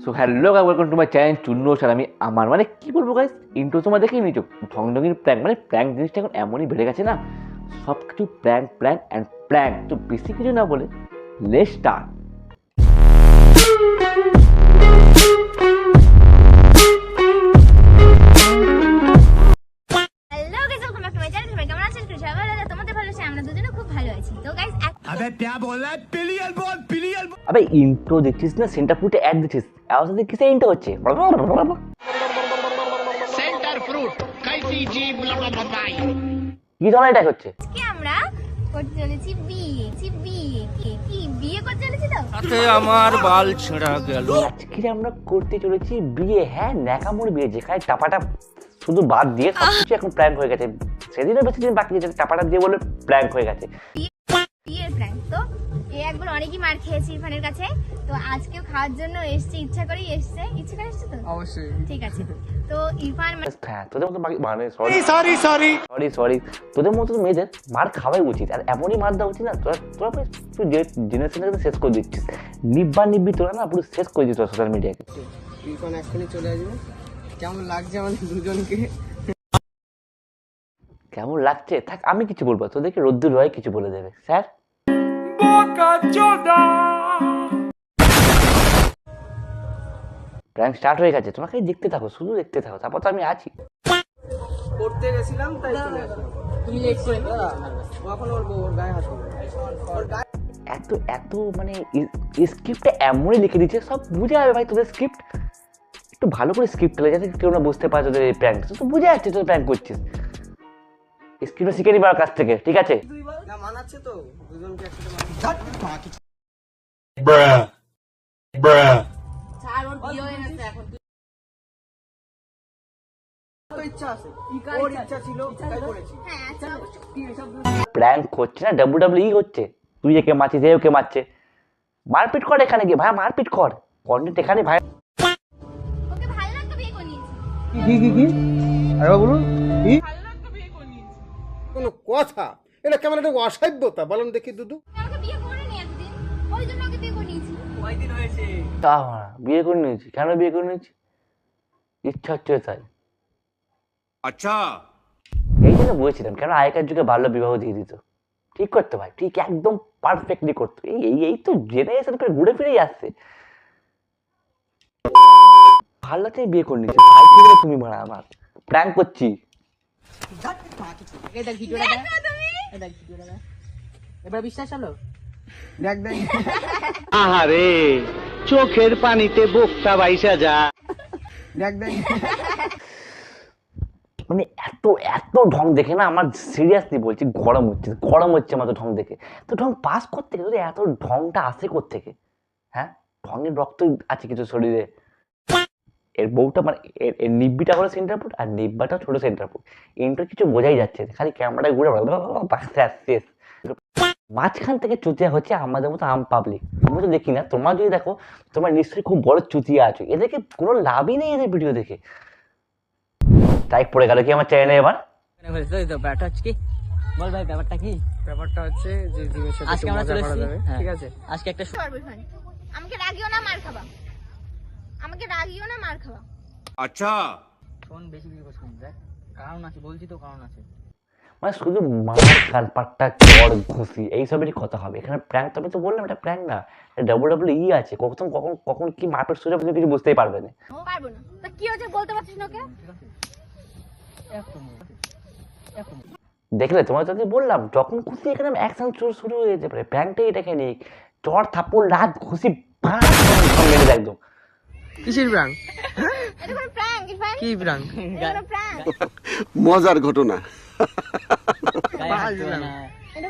So hello guys, welcome to my channel Chunnu sir. আমি আমার মানে কি বলবো গাইস, ইন্ট্রো তোমার দেখেই নিচো ঢং ঢঙের প্র্যাঙ্ক, মানে প্র্যাঙ্ক জিনিসটা এখন এমনই বেড়ে গেছে না, সব কিছু প্র্যাঙ্ক প্র্যাঙ্ক অ্যান্ড প্র্যাঙ্ক। তো বেশি কিছু না বলে let's start. Hello guys, welcome back to my channel. কেমন আছেন? তোমাদের ভালো আছে? আমরা দুজনে খুব ভালো আছি। তো গাইস, अबे क्या बोल रहा है? पिलियन बोल, पिलियन बोल। আবে ইন্ট্রো দেখছিস না, সেন্টার ফুটে অ্যাড দিচ্ছিস, আওয়াজে কিসে ইন্ট্রো হচ্ছে? सेंटर फ्रूट कैसी जीभ लड़ाई। কি ধরনের এটা হচ্ছে? আজকে আমরা করতে চলেছি বিয়ে। কি বিয়ে করতে চলেছি? তো তাতে আমার বাল ছেঁড়া গেল। আজকে আমরা করতে চলেছি বিয়ে। হ্যাঁ, ন্যাকামোর বিয়ে, যেখানে টাপাটা শুধু বাদ দিয়ে সবকিছু এখন প্র্যাঙ্ক হয়ে গেছে। সেদিনও বেশি দিন বাকি গেছে, টাপাটা দিয়ে বলে প্র্যাঙ্ক হয়ে গেছে। বিয়ের প্ল্যান তো একবার অনেকই মার খেয়েছি ইরফানের কাছে। তো আজকেও খাওয়ার জন্য এসছে, ইচ্ছা করে এসছে তো অবশ্যই ঠিক আছে। তো ইরফান হ্যাঁ, তোদের মতো মানে সরি তোদের মতো মেয়েদের মার খাওয়াই উচিত, আর এমনই মার দেওয়া উচিত না। তোরা জেনারেশনকে শেষ করে দিচ্ছিস, নিব্বি তোরা না পুরো শেষ করে দিচ্ছিস সোশ্যাল মিডিয়াকে। ইরফান এখনই চলে আসবে। কেমন লাগছে আমাদের দুজনকে? কেমন লাগছে থাক, আমি কিছু বলবো, তোদেরকে রোদ্দুর রয় কিছু বলে দেবে। স্যার প্র্যাঙ্ক স্টার্ট হয়ে গেছে, তোমাকে দেখতে থাকো, শুধু দেখতে থাকো, তারপর তো আমি আছি। পড়তে গেছিলাম তাই চলে আসলাম। তুমি লেট করে দাঁড়া, এখন ওর গায়ে হাত দিবে। ওর গায়ে এত মানে স্ক্রিপ্টটা এমনই লিখে দিচ্ছে, সব বুঝে যাবে ভাই। তোদের স্ক্রিপ্ট একটু ভালো করে স্ক্রিপ্ট হলে যাতে কেউ না বুঝতে পারে তোদের এই প্র্যাঙ্ক, তো বুঝে যাচ্ছে তোদের প্র্যাঙ্ক করছিস। স্ক্রিপ্টটা শিখে নিবার কাছ থেকে, ঠিক আছে? না মানাচ্ছে তো, দুজনকে একসাথে মানাচ্ছে। ছাড়, ওর বিয়ে হয়ে গেছে এখন। তো ইচ্ছা আছে, ওর ইচ্ছা ছিল তাই করেছি। হ্যাঁ আচ্ছা, প্র্যাঙ্ক হচ্ছে না, WWE হচ্ছে। তুই একে মারছিস, এ ওকে মারছে, মারপিট কর এখানে গিয়ে ভাই, মারপিট কর, কন্টেন্ট এখানে ভাই। ওকে ভালো লাগতো বিয়ে করে নিয়েছি। কি আরে বলুন কি কোনো কথা? এটা কেমন একটা অসভ্যতা বলুন দেখি দুদু। আমাকে বিয়ে করে নিয়ে এতদিন, ওই জন্য ওকে বিয়ে করে নিয়েছি। কয়দিন হয়েছে? তা বিয়ে করে নিয়েছি, কেন বিয়ে করে নিয়েছি? ইচ্ছা হচ্ছে তাই। अच्छा এই জন্য বলেছিলাম, কেন আগেকার যুগে বাল্য বিবাহ দিয়ে দিত। ঠিক করতো ভাই, ঠিক একদম পারফেক্টলি করতো। এই তো জেনারেশন করে ঘুরে ফিরেই আসছে। ভালো লাগছে বিয়ে করে নিয়েছি ভাই, ঠিক আছে? তুমি মারা আমার প্র্যাঙ্ক করছি। এই দেখ ভিডিওটা দেখ, এই দেখ ভিডিওটা দেখ। এবার বিশ্বাস হলো? দেখ দেখ। আহারে চোখের পানিতে বোকটা বাইসা যা। দেখ দেখ। মানে এত ঢং দেখে না আমার, সিরিয়াসলি বলছি, গরম হচ্ছে আমার তো ঢং দেখে। তো ঢং পাস করতে গেলে এত ঢংটা আসে কোত্থেকে? হ্যাঁ, ঢঙের রক্ত আছে কিছু শরীরে। এর বউটা মানে এর নিব্বিটা হলো সেন্টার ফুট, আর নিব্বাটা ছোট সেন্টার ফুট। ইন্টার কিছু বোঝাই যাচ্ছে না, খালি ক্যামেরাটা ঘুরে শেষ। মাঝখান থেকে চুতিয়া হচ্ছে আমাদের মতো আম পাবলিক। আমি তো দেখি না, তোমরা যদি দেখো তোমরা নিশ্চয়ই খুব বড় চুতিয়া আছো। এদেরকে কোনো লাভই নেই এদের ভিডিও দেখে। স্ট্রাইক পড়ে গেল কি আমার চ্যানেলে এবার? ব্যাপারটা হচ্ছে কি বল ভাই, ব্যাপারটা কি? ব্যাপারটা হচ্ছে যে জিমের সাথে আজকে আমরা চলে এসেছি, ঠিক আছে? আজকে একটা পারবো ইরফান, আমাকে রাগিও না মার খাবা, अच्छा ফোন বেশি কিছু করছিস না, দেখ কারণ আছে, বলছি তো কারণ আছে। মানে শুধু মার কান পাট্টা চড় ঘুষি এইসবেরই কথা হবে এখানে। প্র্যাঙ্ক, তবে তো বললাম এটা প্র্যাঙ্ক না, WWE আছে। কখন কি মারপিট সুযোগ কিছু বুঝতেই পারবে না। পারবো না। তা কি হচ্ছে বলতে পারছিস না ওকে? দেখলে তোমার যদি বললাম, যখন খুশি এখানে অ্যাকশন শুরু হয়ে যেতে পারে। প্র্যাঙ্কটাই এটাকে নিয়ে চড় থাপ্পড় রাত ঘুষি মেরে একদম। কিসের ব্রাং? এটা কোনো প্র্যাঙ্ক ইরফান? কি ব্রাং? এটা কোনো প্র্যাঙ্ক? মজার ঘটনা।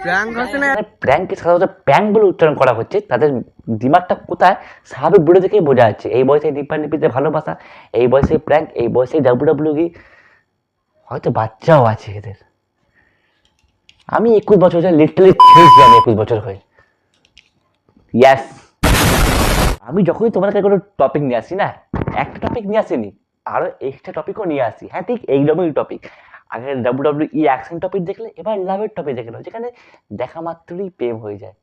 ব্রাং হচ্ছে না। প্র্যাঙ্ককে সাধারণত প্র্যাঙ্ক বলে উচ্চারণ করা হচ্ছে, তাদের দিমাগটা কোথায় স্বাভাবিক বুড়ো থেকেই বোঝা যাচ্ছে। এই বয়সে নিপিতে ভালোবাসা, এই বয়সে প্র্যাঙ্ক, এই বয়সে WWE, হয়তো বাচ্চাও আছে এদের। আমি 21 বছর লিটারালি খেলছি, আমি 21 বছর হয়ে। ইয়াস, আমি যখনই তোমার কাছে কোনো টপিক নিয়ে আসি না, একটা টপিক নিয়ে আসিনি, আরো এক্সট্রা টপিকও নিয়ে আসি। হ্যাঁ, ঠিক এইরকমই টপিক। আগে WWE অ্যাকশন টপিক দেখলে, এবার লাভের টপিক দেখে নাও, যেখানে দেখা মাত্রই প্রেম হয়ে যায়।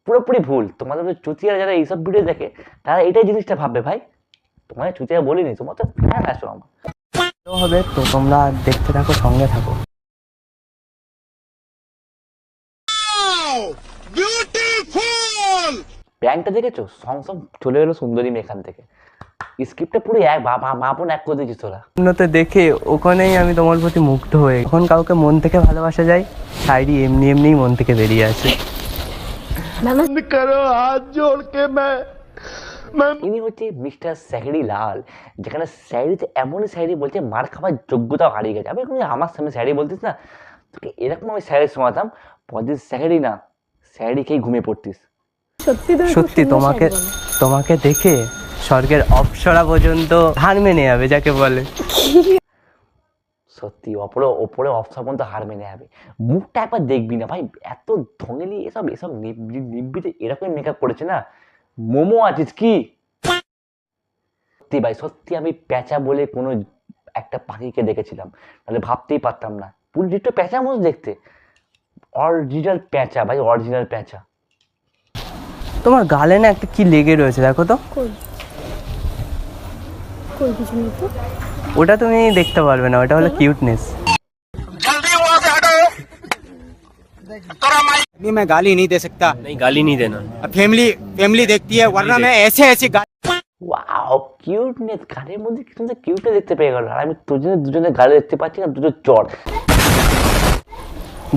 পুরোপুরি ভুল। তোমাদের ওই চুতিয়া যারা এইসব ভিডিও দেখে তারা এটাই জিনিসটা ভাববে ভাই, তোমাদের চুতিয়া বলিনি, তোমার তো ফ্যান আসো আমার। হবে তো তোমরা দেখতে থাকো, সঙ্গে থাকো। প্র্যাঙ্কটা দেখেছো? সং সং চলে এলো সুন্দরী মেয়ে এখান থেকে। স্ক্রিপ্টটা পুরো এক মাপন এক করে দিয়েছিস তোরা। উন্নতে দেখে ওখানেই আমি তোমার প্রতি মুগ্ধ হয়ে, যখন কাউকে মন থেকে ভালোবাসা যায়, শায়রি এমনি এমনিই মন থেকে বেরিয়ে আসে। ইনি হচ্ছে মিস্টার স্যাহরি লাল, যেখানে স্যাহরিতে এমনই স্যাহরি বলছে মার খাবার যোগ্যতাও হারিয়ে গেছে। আমি এখন আমার সামনে স্যাহরি বলতিস না, তোকে এরকম আমি স্যাহরি শোনাতাম, পরদিন স্যাহরি না স্যাহরি খেয়ে ঘুমিয়ে পড়তিস। সত্যি তোমাকে দেখে স্বর্গের অপ্সরা পর্যন্ত হার মেনে যাবে যাকে বলে। সত্যি ওপরে অফসার পর্যন্ত হার মেনে যাবে। মুখটা একবার দেখবি না ভাই, এত ধঙেলি, এসব নিব্বিতে এরকম মেকআপ করেছে না, মোমো আছিস কি? সত্যি ভাই, সত্যি আমি প্যাঁচা বলে কোনো একটা পাখিকে দেখেছিলাম, তাহলে ভাবতেই পারতাম না। পুরো ডিটো প্যাঁচা মতো দেখতে, অরিজিনাল প্যাঁচা ভাই, অরিজিনাল প্যাঁচা। তোমার গালে না একটা কি লেগে রয়েছে, দেখো তো। ওটা তুমি দেখতে পারবে না, ওটা হলো কিউটনেস। नहीं मैं गाली नहीं दे सकता। नहीं गाली नहीं देना। अब फैमिली देखती है, वरना मैं ऐसे गाली। ওয়াও, কিউটনেস, গালের মধ্যে কি সুন্দর কিউটনেস দেখতে পেয়ে গেল। আর আমি দুজনে গালে দেখতে পাচ্ছি না, দুটো চড়।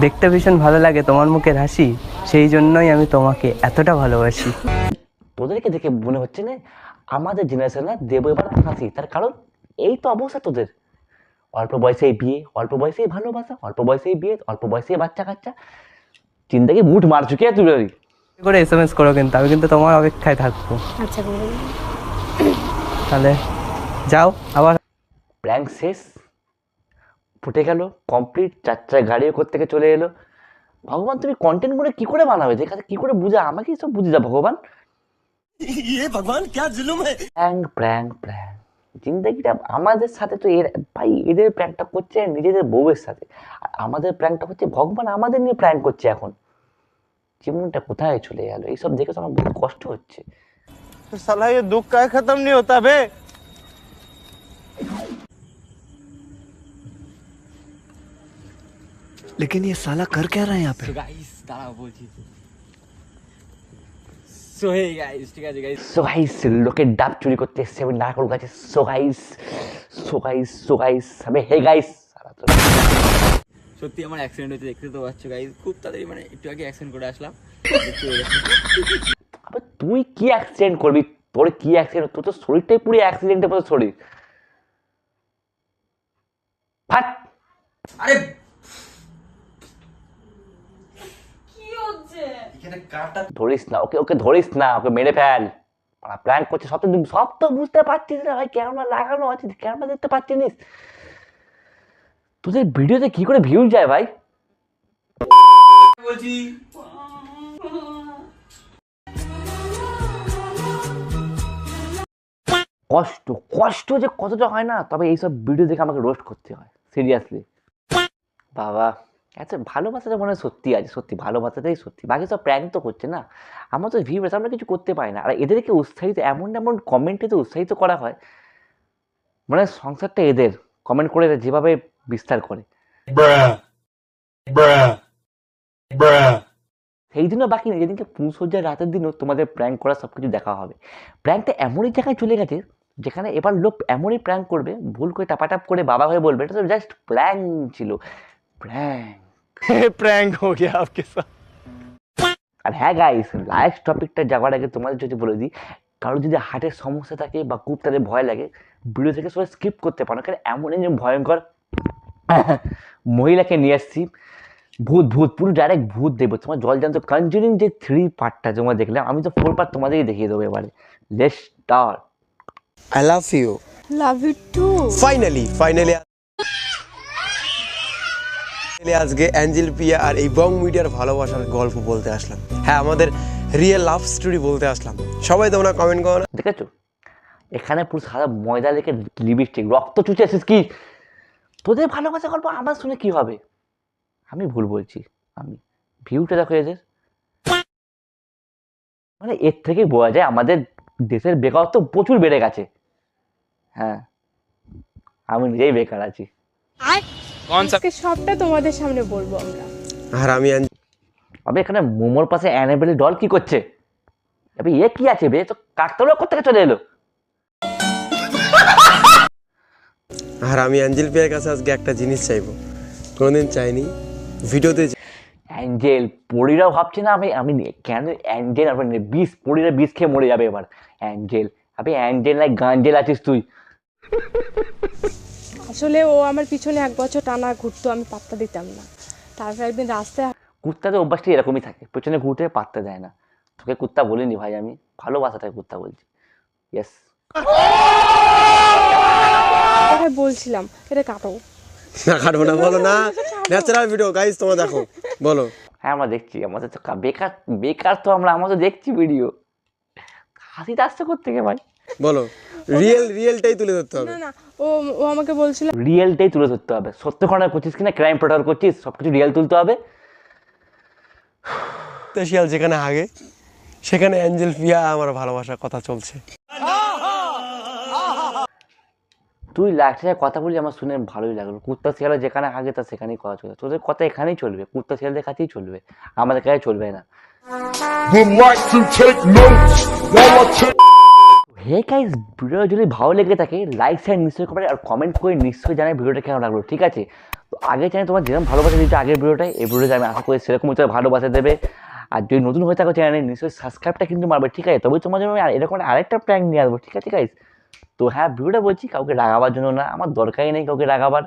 দেখতে ভীষণ ভালো লাগে তোমার মুখের হাসি, সেই জন্যই আমি তোমাকে এতটা ভালোবাসি। তোদেরকে দেখে মনে হচ্ছে না আমাদের জেনারেশন না দেবো এবার ফাঁসি, তার কারণ এই তো অবস্থা তোদের। অল্প বয়সেই বিয়ে, অল্প বয়সেই ভালোবাসা, অল্প বয়সেই বিয়ে, অল্প বয়সেই বাচ্চা কাচ্চা, চিন্তাকে মুঠ মার চুকে তুলে। করে SMS করো, কিন্তু আমি কিন্তু তোমার অপেক্ষায় থাকবো। আচ্ছা, তাহলে যাও আবার। প্র্যাঙ্ক শেষ, ফুটে গেল, কমপ্লিট, 4টা গাড়িও করতে থেকে চলে এলো। ভগবান তুমি কন্টেন্ট করে কি করে বানাবে, যে কাছে কি করে বুঝা, আমাকে সব বুঝে যা ভগবান। भगवान क्या जुलुम है। প্র্যাঙ্ক জিন্দগিটা আমাদের সাথে তো এর ভাই, এদের প্র্যাঙ্কটা করছে নিজেদের বউয়ের সাথে, আর আমাদের প্র্যাঙ্কটা হচ্ছে ভগবান আমাদের নিয়ে প্র্যাঙ্ক করছে। এখন জীবনটা কোথায় চলে গেল, এইসব দেখে তো আমার বহুত কষ্ট হচ্ছে। साला ये दुख का खत्म नहीं होता बे। लेकिन ये साला कर क्या रहा है यहाँ पे। গাইস দাঁড়াও বলছি। সো গাইস, লোকের ডাব চুরি করতে এসছে আমি নারকল গাছে। সো গাইস আমি হে গাইস। সত্যি আমার অ্যাক্সিডেন্ট হয়েছে, দেখতে তো পাচ্ছ গাইস, খুব তাড়াতাড়ি, মানে একটু আগে অ্যাক্সিডেন্ট করে আসলাম। আবে তুই কি অ্যাক্সিডেন্ট করবি, তোর কি অ্যাক্সিডেন্ট, তোর তো শরীরটাই পুরো অ্যাক্সিডেন্টের মতো শরীর। ফাট। আরে ধরিস না ওকে ধরিস না, ওকে মেরে ফেল। প্ল্যান করছে, সব তো বুঝতে পারছিস না ভাই, ক্যামেরা লাগানো আছে, ক্যামেরা দেখতে পাচ্ছিস। তোদের ভিডিওতে কি করে ভিউজ যায় ভাই? বলছি কষ্ট যে কতটা হয় না, তবে এইসব ভিডিও দেখে আমাকে রোস্ট করতে হয় সিরিয়াসলি। বাবা, আচ্ছা ভালোবাসাটা মনে হয় সত্যি আছে, সত্যি ভালোবাসাটাই সত্যি, বাকি সব প্র্যাঙ্ক তো করছে না। আমরা তো ভিউয়ার্স, আমরা কিছু করতে পারি না। আর এদেরকে উৎসাহিত এমন কমেন্টে তো উৎসাহিত করা হয়, মানে সংসারটা এদের কমেন্ট করে যেভাবে বিস্তার করে, সেই দিনও বাকি নেই, যেদিনকে পুঁসজ্জার রাতের দিনও তোমাদের প্র্যাঙ্ক করা সব কিছু দেখা হবে। প্র্যাঙ্কটা এমনই জায়গায় চলে গেছে যেখানে এবার লোক এমনই প্র্যাঙ্ক করবে, ভুল করে টাপাটাপ করে বাবা হয়ে বলবে এটা তো জাস্ট প্র্যাঙ্ক ছিল, प्रैंक हो गया आपके साथ। আর হ্যাঁ গাইস, লাস্ট টপিকটা যাওয়ার আগে তোমাদের যদি বলে দিই, কারো যদি হার্টের সমস্যা থাকে বা খুব তাদের ভয় লাগে, ভিডিও থেকে সবাই স্কিপ করতে পারো, কারণ এমন একজন ভয়ঙ্কর মহিলাকে নিয়ে আসছি। ভূত পুরো ডাইরেক্ট ভূত দেবো তোমার। জলজান্ত কনজুরিং যে 3 পার্টটা তোমরা দেখলাম, আমি তো 4 পার্ট তোমাদেরই দেখিয়ে দেবো এবারে। Let's start. I love you. Love you too. Finally আজকে অ্যাঞ্জেল পিয়া আর এই বং মিডিয়ার ভালোবাসার গল্প বলতে আসলাম। হ্যাঁ, আমাদের রিয়েল লাভ স্টোরি বলতে আসলাম। সবাই তোমরা কমেন্ট করো না। দেখেছো এখানে পুরো সাদা ময়দা লেখে লিপস্টিক, রক্ত চুচে আসিস কি? তোদের ভালোবাসা গল্প আমার শুনে কি হবে? আমি ভুল বলছি, আমি ভিউটা দেখো এদের। এর থেকে বোঝা যায় আমাদের দেশের বেকারত্ব প্রচুর বেড়ে গেছে। হ্যাঁ, আমি নিজেই বেকার আছি। আজকে সবটা তোমাদের সামনে বলবো আমরা। আর আমি আবে এখানে মোমোর পাশে অ্যানাবেলি ডল কি করছে? আবে এ কি আছে বে? তো কাকতাড়ুয়া কোথা চলে এলো? আর আমি অ্যাঞ্জেল পিয়ার কাছে আজকে একটা জিনিস চাইবো, কোনোদিন চাইনি, ভিডিওতে অ্যাঞ্জেল পরীরাও ভাবছে না আমি কেন অ্যাঞ্জেল বিষ পরীরা বিষ খেয়ে মরে যাবে এবার। অ্যাঞ্জেল আবে অ্যাঞ্জেল নাই গাঞ্জেল আছিস তুই। আসলে ও আমার পিছনে 1 বছর টানা ঘুরতো, আমি পাত্তা দিতাম না। তারপর একদিন রাস্তায় কুত্তাদের অভ্যাসটা এরকমই থাকে, পেছনে ঘুরতে পাত্তা দেয় না। তোকে কুত্তা বলিনি ভাই, আমি ভালোবাসাটাই কুত্তা বলছি। ইয়েস, কথায় বলছিলাম এটা কাটো। না কাটবো না, বলো না, ন্যাচারাল ভিডিও গাইস তোমরা দেখো, বলো। হ্যাঁ আমরা দেখছি, আমাদের তো বেকার বেকার তো আমরা তো দেখছি ভিডিও। হাসিতে আসছে কোত্থেকে ভাই? বলো, রিয়েলটাই তুলে ধরতে হবে। না না, ও আমাকে বলছিল রিয়েলটাই তুলে ধরতে হবে। সত্য ঘটনা করছিস কিনা, ক্রাইম প্রোটার করছিস, সবকিছু রিয়েল তুলতে হবে। শিয়াল যেখানে হাগে সেখানে অ্যাঞ্জেল পিয়া আমার ভালোবাসার কথা চলছে। তুই লাগছে কথা বলি, আমার শুনে ভালোই লাগলো। কুত্তা শিয়ালে যেখানে হাগে তা সেখানেই কথা চলবে। তোদের কথা এখানেই চলবে, কুত্তা শিয়ালদের কাছেই চলবে, আমাদের কাছে চলবে না। হে গাইস, ভিডিও যদি ভালো লেগে থাকে লাইক শেয়ার নিশ্চয়ই করবে, আর কমেন্ট করে নিশ্চয়ই জানাই ভিডিওটা কেমন লাগলো। ঠিক আছে, তো আগে চ্যানেল তোমার যেরকম ভালোবাসা দিতে আগের ভিডিওটাই, এই ভিডিওটা আমি আশা করি সেরকমই তোমার ভালোবাসা দেবে। আর যদি নতুন হয়ে থাকো চ্যানেলে নিশ্চয়ই সাবস্ক্রাইবটা কিন্তু মারবে। ঠিক আছে, তবে তোমার জন্য আমি এরকম আরেকটা প্র্যাঙ্ক নিয়ে আসবো। ঠিক আছে গাইস, তো হ্যাঁ ভিডিওটা বলছি কাউকে রাগাবার জন্য না, আমার দরকারই নেই কাউকে রাগাবার।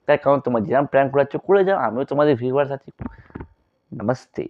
তার কারণ তোমার যেরকম প্র্যাঙ্ক করাচ্ছ করে যাও, আমিও তোমাদের ভিউয়ার্স আছি। নমস্তে।